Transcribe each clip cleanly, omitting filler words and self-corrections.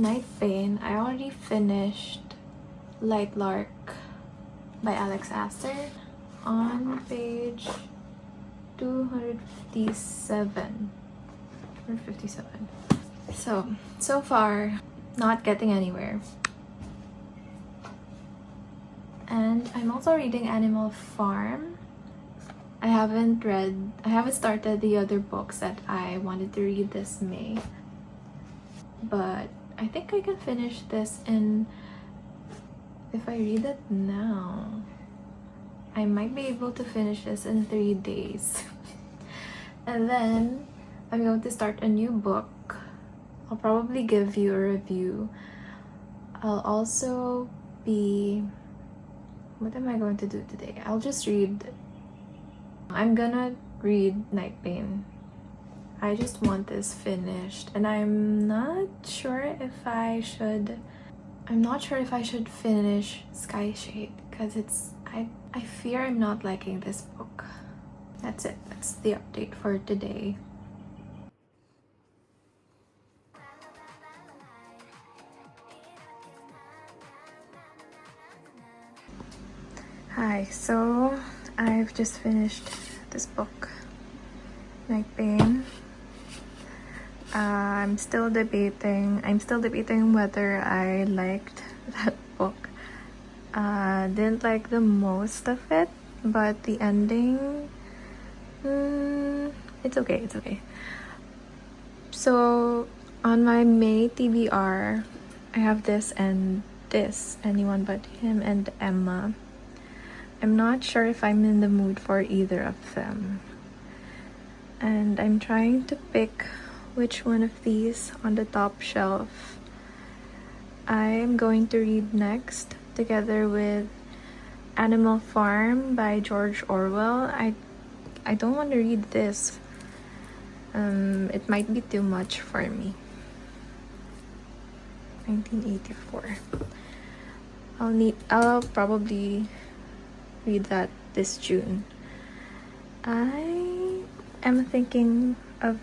nightbane, I already finished Lightlark by Alex Astor on page 257 or 57. So far, not getting anywhere. And I'm also reading Animal Farm. I haven't started the other books that I wanted to read this May, but I think I can finish this if I read it now, I might be able to finish this in 3 days. And then I'm going to start a new book. I'll probably give you a review. I'll also be... What am I going to do today? I'm gonna read Nightbane. I just want this finished, and I'm not sure if I should finish Sky Shade because I fear I'm not liking this book. That's it. That's the update for today. Hi, so I've just finished this book, Nightbane. I'm still debating whether I liked that book. Didn't like the most of it, but the ending, it's okay. So on my May TBR, I have this and this, Anyone But Him and Emma. I'm not sure if I'm in the mood for either of them, and I'm trying to pick which one of these on the top shelf I'm going to read next, together with Animal Farm by George Orwell. I don't want to read this. It might be too much for me. 1984. I'll probably read that this June. I am thinking of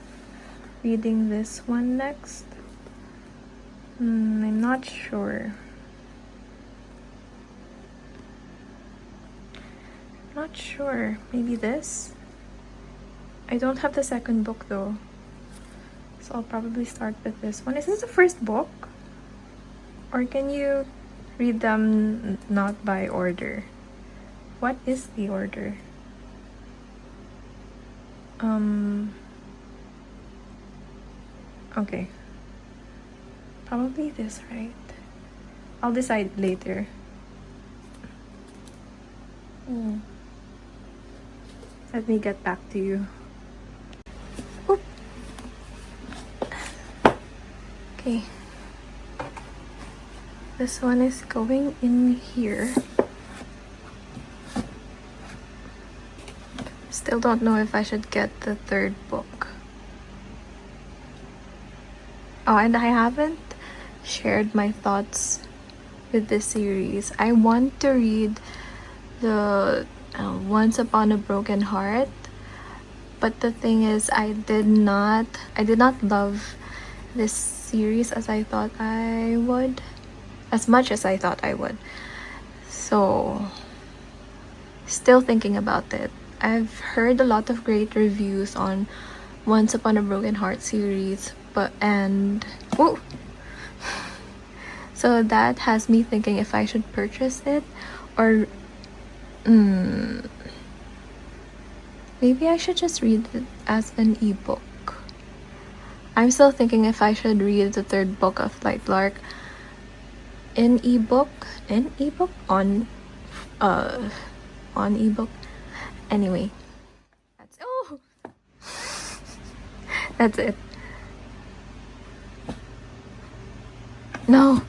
reading this one next. I'm not sure. Maybe this? I don't have the second book though, so I'll probably start with this one. Is this the first book? Or can you read them not by order? What is the order? Okay. Probably this, right? I'll decide later. Let me get back to you. Oop. Okay. This one is going in here. Still don't know if I should get the third book. Oh, and I haven't shared my thoughts with this series. I want to read the Once Upon a Broken Heart, but the thing is, I did not love this series as I thought I would, as much as I thought I would. So, still thinking about it. I've heard a lot of great reviews on Once Upon a Broken Heart series, so that has me thinking if I should purchase it or maybe I should just read it as an ebook. I'm still thinking if I should read the third book of Lightlark on ebook. Anyway, that's it. No.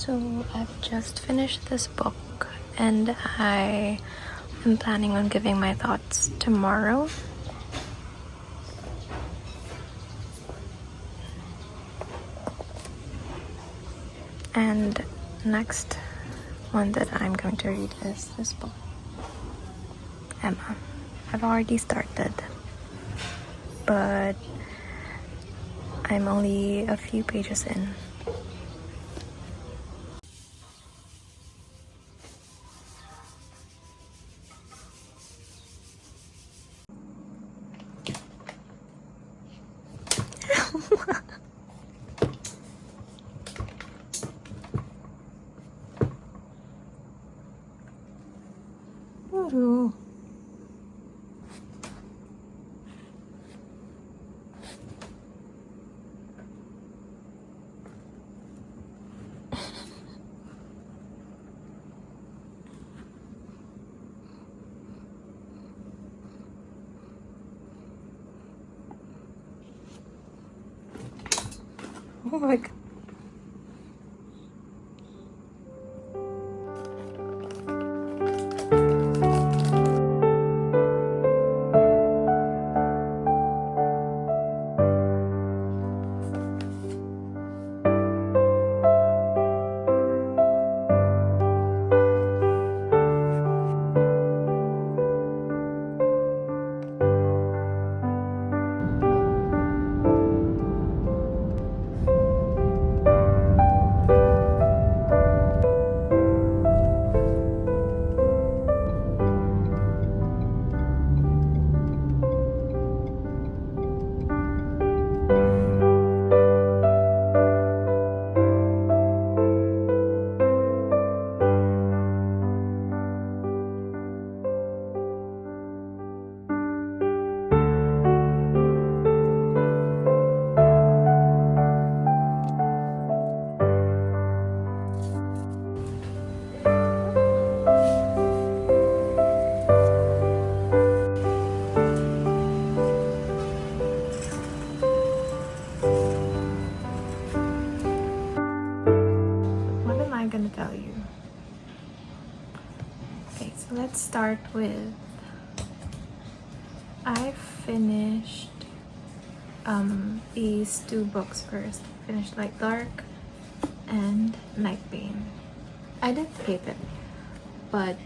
So I've just finished this book and I am planning on giving my thoughts tomorrow. And next one that I'm going to read is this book, Emma. I've already started, but I'm only a few pages in. Oh my god. Gonna tell you. Okay, so let's start with I finished these two books first. I finished Lightlark and Nightbane. I didn't hate it, but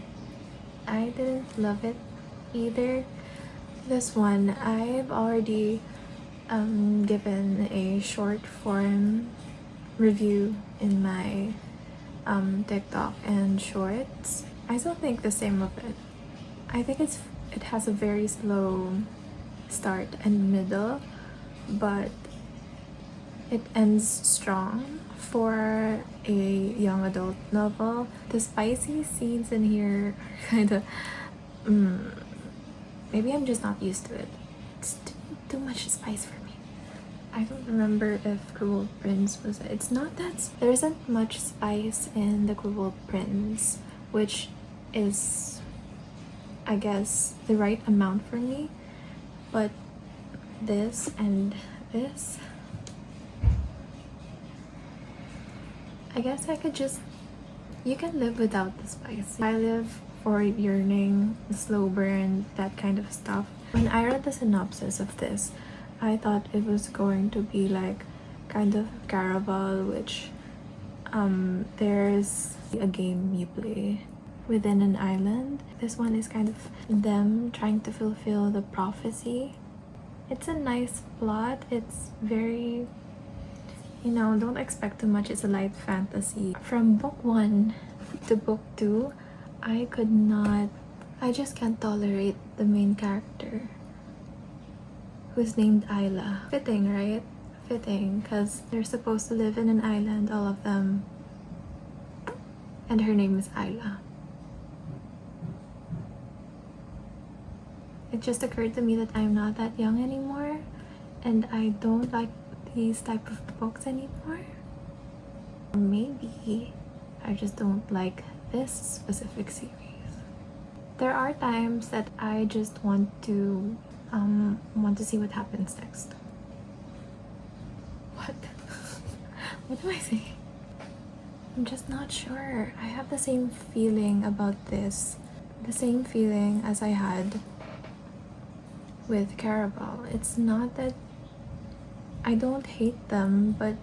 I didn't love it either. This one I've already given a short form review in my TikTok and shorts. I still think the same of it. I think it has a very slow start and middle, but it ends strong for a young adult novel. The spicy scenes in here are kind of maybe I'm just not used to it. It's too much spice for me. I don't remember if Cruel Prince was it. It's not that there isn't much spice in the Cruel Prince, which is, I guess, the right amount for me. But this and this, I guess I could just, you can live without the spice. I live for yearning, the slow burn, that kind of stuff. When I read the synopsis of this, I thought it was going to be like kind of Caraval, which there's a game you play within an island. This one is kind of them trying to fulfill the prophecy. It's a nice plot. It's very, don't expect too much. It's a light fantasy. From book 1 to book 2, I just can't tolerate the main character, who's named Isla. Fitting, right? Fitting, because they're supposed to live in an island, all of them. And her name is Isla. It just occurred to me that I'm not that young anymore, and I don't like these type of books anymore. Maybe I just don't like this specific series. There are times that I just want to see what happens next. What? What am I saying? I'm just not sure. I have the same feeling about this. The same feeling as I had with Carabao. It's not that I don't hate them, but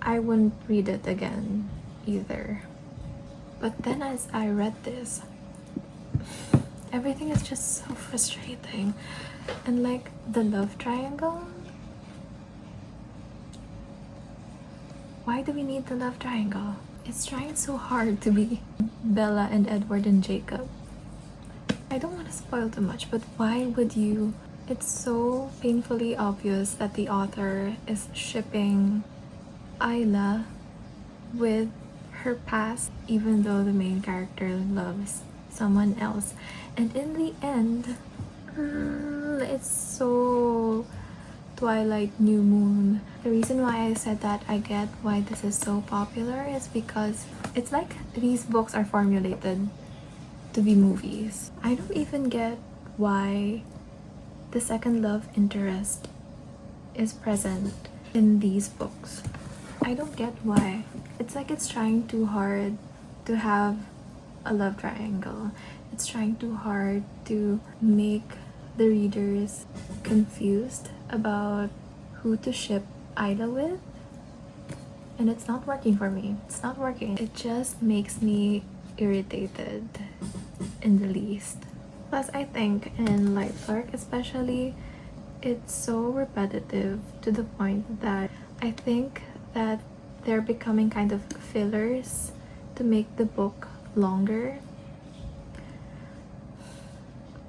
I wouldn't read it again either. But then as I read this, everything is just so frustrating. And like the love triangle, why do we need the love triangle? It's trying so hard to be Bella and Edward and Jacob. I don't want to spoil too much, but why would you? It's so painfully obvious that the author is shipping Isla with her past, even though the main character loves someone else. And in the end, it's so Twilight New Moon. The reason why I said that I get why this is so popular is because it's like these books are formulated to be movies. I don't even get why the second love interest is present in these books. I don't get why. It's like it's trying too hard to have a love triangle. It's trying too hard to make the readers confused about who to ship Ida with. And it's not working for me. It's not working. It just makes me irritated in the least. Plus, I think in Lightlark especially, it's so repetitive to the point that I think that they're becoming kind of fillers to make the book longer.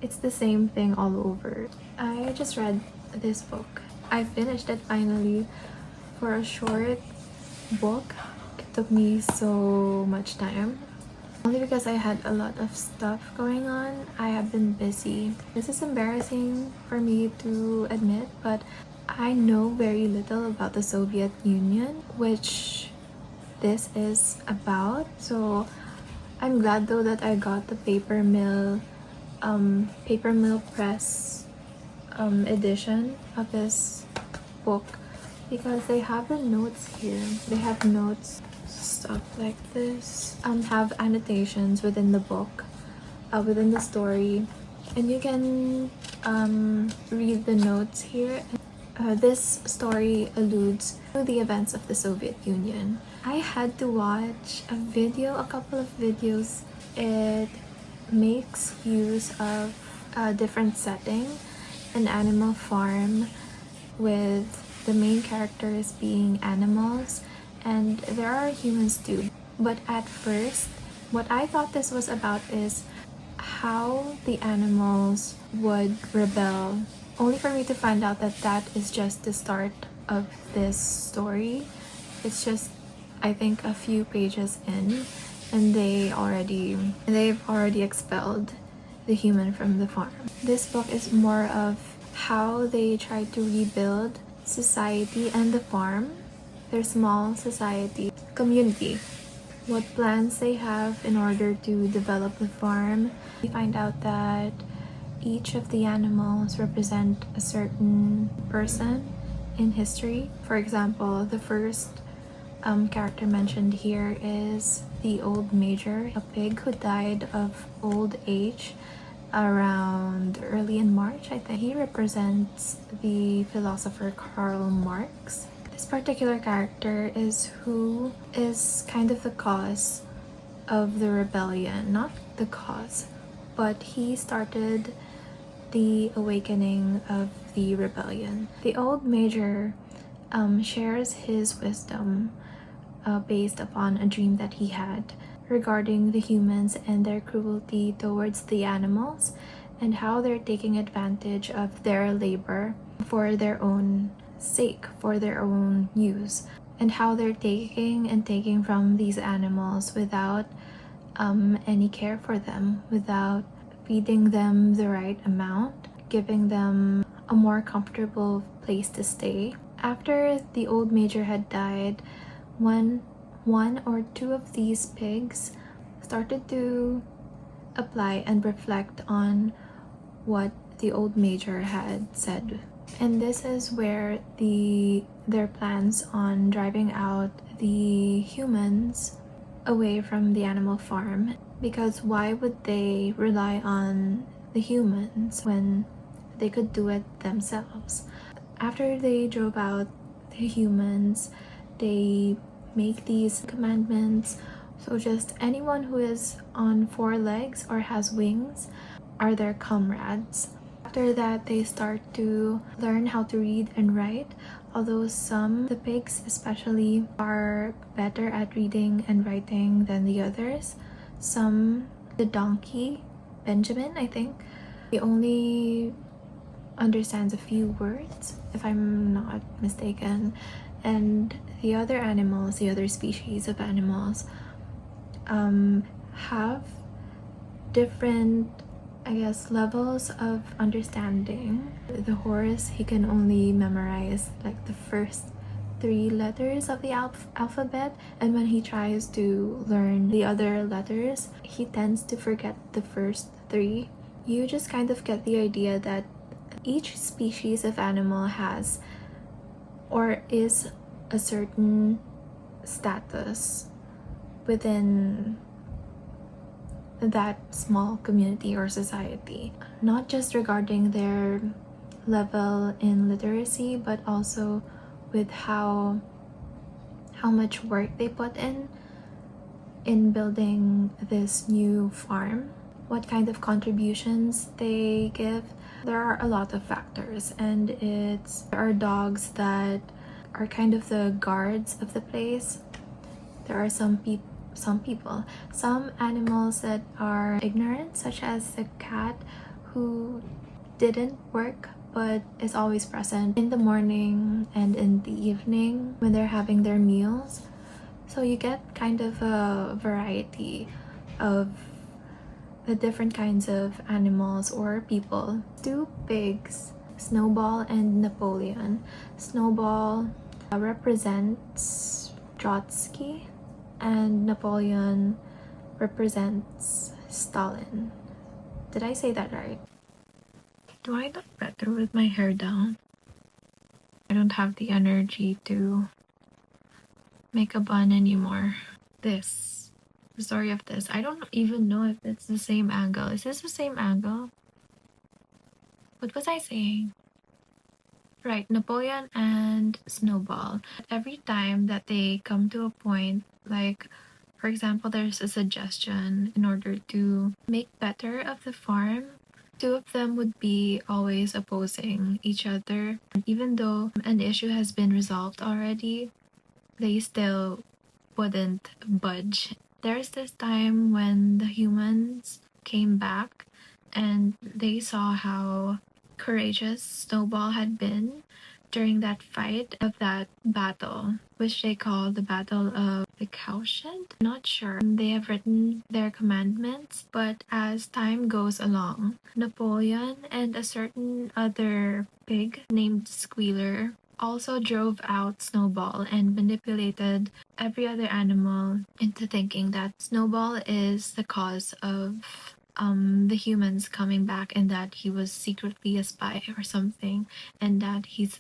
It's the same thing all over. I just read this book. I finished it finally. For a short book, it took me so much time. Only because I had a lot of stuff going on. I have been busy. This is embarrassing for me to admit, but I know very little about the Soviet Union, which this is about. So I'm glad though that I got the paper mill press edition of this book, because they have the notes here. They have notes, stuff like this, have annotations within the book, within the story, and you can read the notes here. This story alludes to the events of the Soviet Union. I had to watch a couple of videos. It makes use of a different setting, an animal farm with the main characters being animals, and there are humans too. But at first, what I thought this was about is how the animals would rebel, only for me to find out that that is just the start of this story. It's just, I think, a few pages in, and they've already expelled the human from the farm. This book is more of how they try to rebuild society and the farm, their small society, community, what plans they have in order to develop the farm. We find out that each of the animals represent a certain person in history. For example, the first character mentioned here is the old major, a pig who died of old age around early in March, I think. He represents the philosopher Karl Marx. This particular character is who is kind of the cause of the rebellion. Not the cause, but he started the awakening of the rebellion. The old major shares his wisdom based upon a dream that he had regarding the humans and their cruelty towards the animals, and how they're taking advantage of their labor for their own sake, for their own use, and how they're taking from these animals without any care for them, without feeding them the right amount, giving them a more comfortable place to stay. After the old major had died, one or two of these pigs started to apply and reflect on what the old major had said And this is where their plans on driving out the humans away from the animal farm, because why would they rely on the humans when they could do it themselves? After they drove out the humans, they make these commandments, so just anyone who is on 4 legs or has wings are their comrades. After that, they start to learn how to read and write, although the pigs especially, are better at reading and writing than the others. The donkey, Benjamin, I think, he only understands a few words, if I'm not mistaken. And the other animals, the other species of animals, have different, I guess, levels of understanding. The horse, he can only memorize like the first 3 letters of the alphabet, and when he tries to learn the other letters, he tends to forget the first 3. You just kind of get the idea that each species of animal has or is a certain status within that small community or society, not just regarding their level in literacy, but also with how much work they put in building this new farm, what kind of contributions they give. There are a lot of factors, and there are dogs that are kind of the guards of the place. There are some animals that are ignorant, such as the cat, who didn't work but is always present in the morning and in the evening when they're having their meals. So you get kind of a variety of the different kinds of animals or people. 2 pigs, Snowball and Napoleon. Snowball represents Trotsky, and Napoleon represents Stalin. Did I say that right? Do I look better with my hair down? I don't have the energy to make a bun anymore. The story of this, I don't even know if it's the same angle. Is this the same angle? What was I saying? Right, Napoleon and Snowball. Every time that they come to a point, like, for example, there's a suggestion in order to make better of the farm, 2 of them would be always opposing each other. And even though an issue has been resolved already, they still wouldn't budge. There's this time when the humans came back and they saw how courageous Snowball had been during that fight of that battle, which they call the Battle of the Cowshed. Not sure. They have written their commandments, but as time goes along, Napoleon and a certain other pig named Squealer also drove out Snowball and manipulated every other animal into thinking that Snowball is the cause of the humans coming back, and that he was secretly a spy or something, and that he's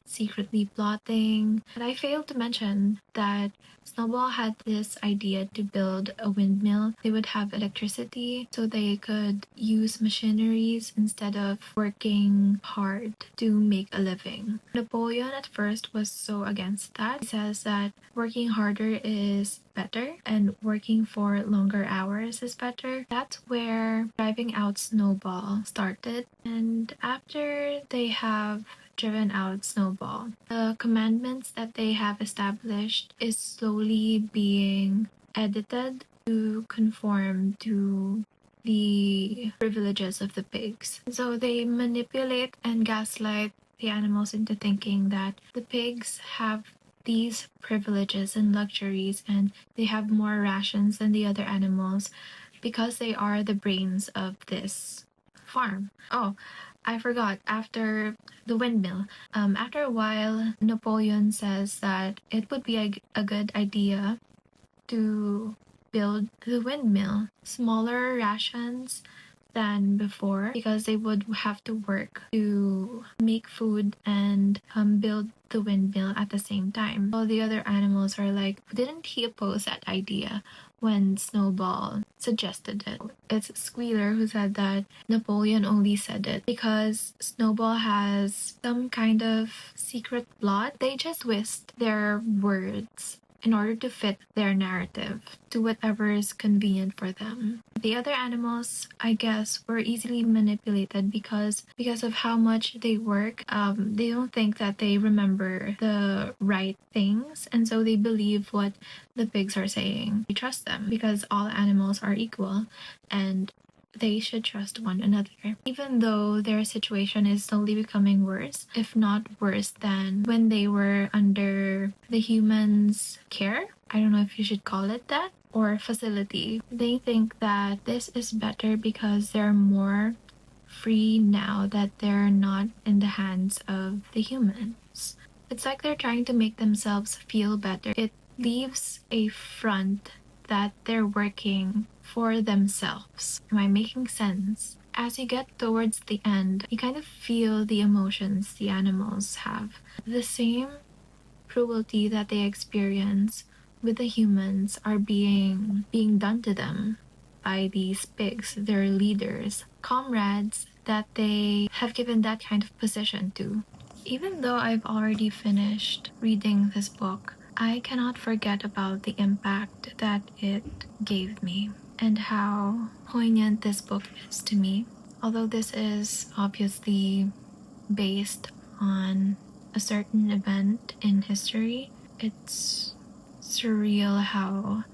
secretly plotting. But I failed to mention that Snowball had this idea to build a windmill. They would have electricity so they could use machineries instead of working hard to make a living. Napoleon at first was so against that. He says that working harder is better and working for longer hours is better. That's where driving out Snowball started. And after they have driven out Snowball, the commandments that they have established is slowly being edited to conform to the privileges of the pigs. So they manipulate and gaslight the animals into thinking that the pigs have these privileges and luxuries, and they have more rations than the other animals because they are the brains of this farm. Oh, I forgot, after the windmill. After a while, Napoleon says that it would be a good idea to build the windmill. Smaller rations than before because they would have to work to make food and build the windmill at the same time. All the other animals are like, didn't he oppose that idea when Snowball suggested it? It's Squealer who said that Napoleon only said it because Snowball has some kind of secret plot. They just twist their words in order to fit their narrative to whatever is convenient for them. The other animals, I guess, were easily manipulated because of how much they work. They don't think that they remember the right things, and so they believe what the pigs are saying. We trust them because all animals are equal, and they should trust one another. Even though their situation is slowly becoming worse, if not worse than when they were under the humans' care. I don't know if you should call it that, or facility. They think that this is better because they're more free now that they're not in the hands of the humans. It's like they're trying to make themselves feel better. It leaves a front that they're working for themselves. Am I making sense? As you get towards the end, you kind of feel the emotions the animals have. The same cruelty that they experience with the humans are being done to them by these pigs, their leaders, comrades that they have given that kind of position to. Even though I've already finished reading this book, I cannot forget about the impact that it gave me and how poignant this book is to me. Although this is obviously based on a certain event in history, it's surreal how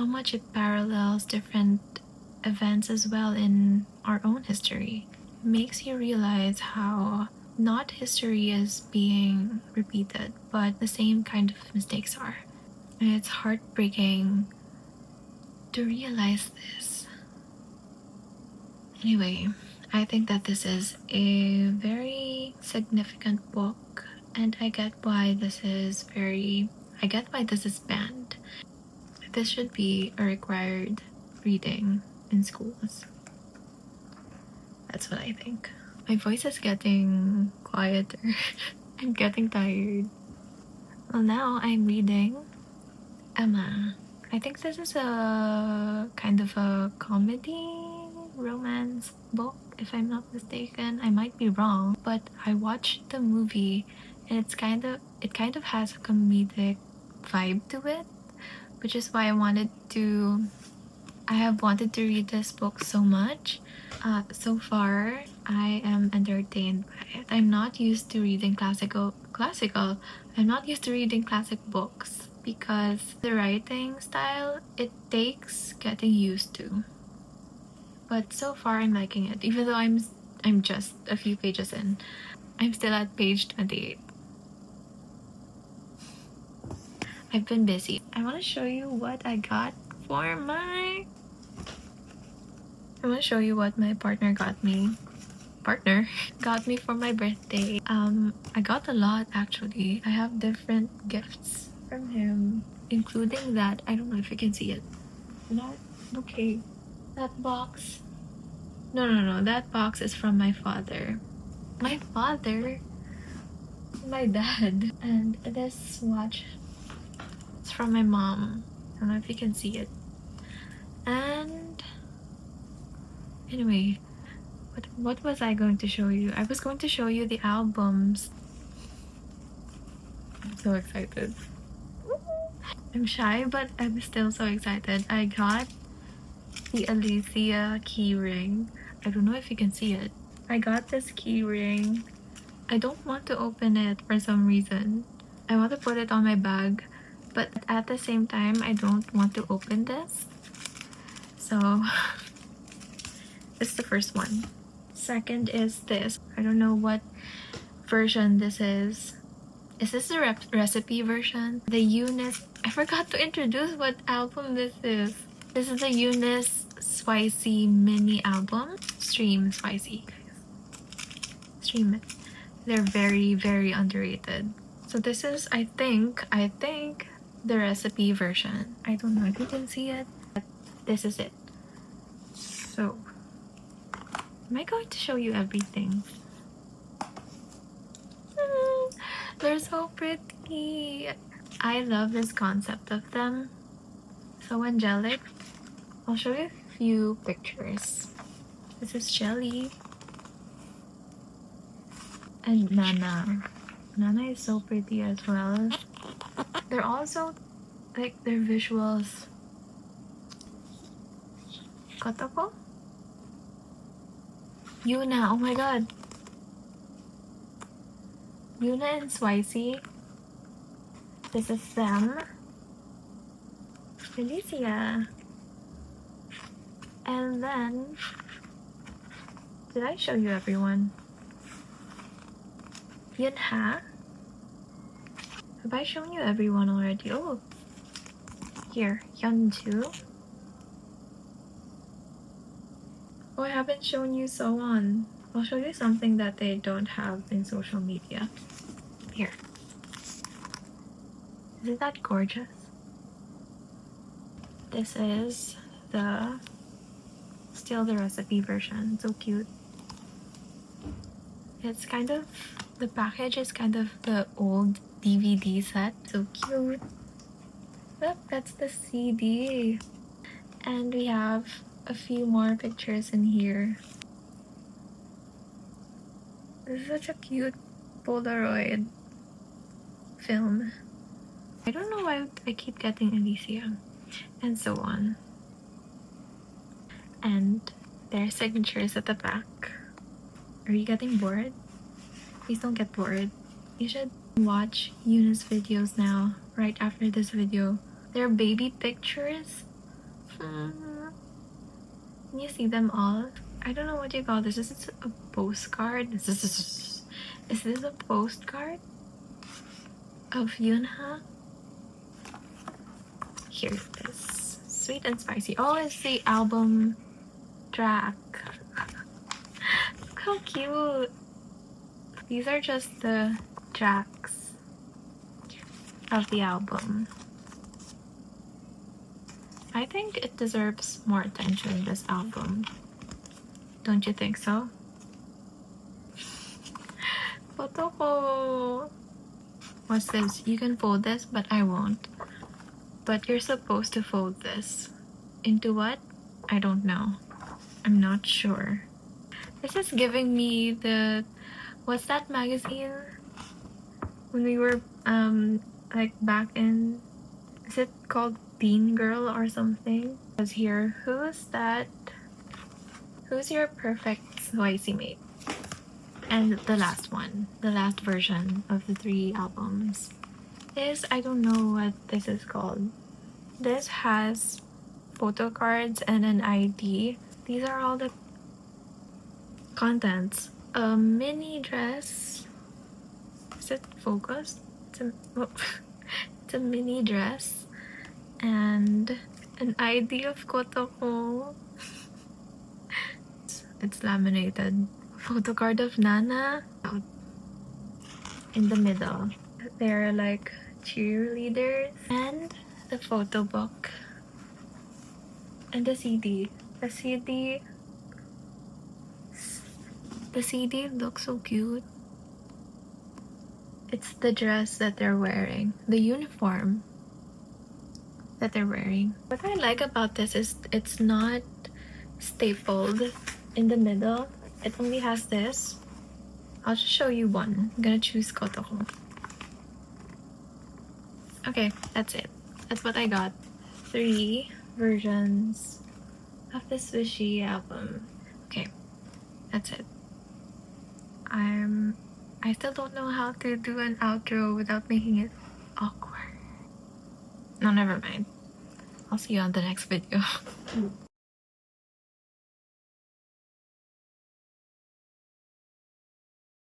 much it parallels different events as well in our own history. It makes you realize how not history is being repeated, but the same kind of mistakes are. And it's heartbreaking to realize this. Anyway, I think that this is a very significant book, and I get why this is banned. This should be a required reading in schools. That's what I think. My voice is getting quieter. I'm getting tired. Well, now I'm reading Emma. I think this is a kind of a comedy romance book, if I'm not mistaken. I might be wrong, but I watched the movie and it kind of has a comedic vibe to it, which is why I have wanted to read this book so much. So far, I am entertained by it. I'm not used to reading classical. I'm not used to reading classic books because the writing style, it takes getting used to. But so far, I'm liking it. Even though I'm just a few pages in, I'm still at page 28. I've been busy. I want to show you what I got for my partner got me for my birthday. I got a lot actually. I have different gifts from him, including that. I don't know if you can see it. Okay. That box. No. That box is from my father. My dad. And this watch is from my mom. I don't know if you can see it. And anyway, what was I going to show you? I was going to show you the albums. I'm so excited. I'm shy, but I'm still so excited. I got the Alicia key ring. I don't know if you can see it. I got this key ring. I don't want to open it for some reason. I want to put it on my bag, but at the same time, I don't want to open this. So, this is the first one. Second is this. I don't know what version this is. Is this the recipe version? The Unis... I forgot to introduce what album this is. This is the Unis Swicy mini album. Stream Swicy. Stream it. They're very, very underrated. So this is, I think, the recipe version. I don't know if you can see it, but this is it. So, Am I going to show you everything? They're so pretty. I love this concept of them. So angelic. I'll show you a few pictures. This is Jelly. And Nana. Nana is so pretty as well. They're also, like, their visuals. Kotoko? Yuna, oh my god. Yuna and Swicy. This is them. Felicia. And then, did I show you everyone? Yunha. Have I shown you everyone already? Oh, here, Hyunju. Oh, I haven't shown you Soan. I'll show you something that they don't have in social media. Here. Isn't that gorgeous? This is still the recipe version. So cute. It's kind of, the package is kind of the old DVD set. So cute. Look, that's the CD. And we have a few more pictures in here. This is such a cute Polaroid film. I don't know why I keep getting Alicia. And so on. And their signatures at the back. Are you getting bored? Please don't get bored. You should watch Unis videos now, right after this video. They're baby pictures. Can you see them all? I don't know what you call this. Is this a postcard? Is this a postcard of Yunha? Here it is. Sweet and Spicy. Oh, it's the album track. Look how cute. These are just the tracks of the album. I think it deserves more attention, this album. Don't you think so? Kotoko! What's this? You can fold this, but I won't. But you're supposed to fold this. Into what? I don't know. I'm not sure. This is giving me the... What's that magazine? When we were, like back in... Is it called Teen Girl or something? Because here, who's that? Who's your perfect Swicy mate? And the last one. The last version of the 3 albums. This, I don't know what this is called. This has photo cards and an ID. These are all the contents. A mini dress. Is it focused? It's a mini dress. And an ID of Kotoko. It's laminated. Photo card of Nana. In the middle. They're like cheerleaders. And the photo book. And the CD. The CD looks so cute. It's the dress that they're wearing. The uniform that they're wearing. What I like about this is it's not stapled in the middle. It only has this. I'll just show you one. I'm gonna choose Kotoko. Okay, that's it. That's what I got. 3 versions of the Swicy album. Okay, that's it. I still don't know how to do an outro without making it awkward. No, never mind. I'll see you on the next video.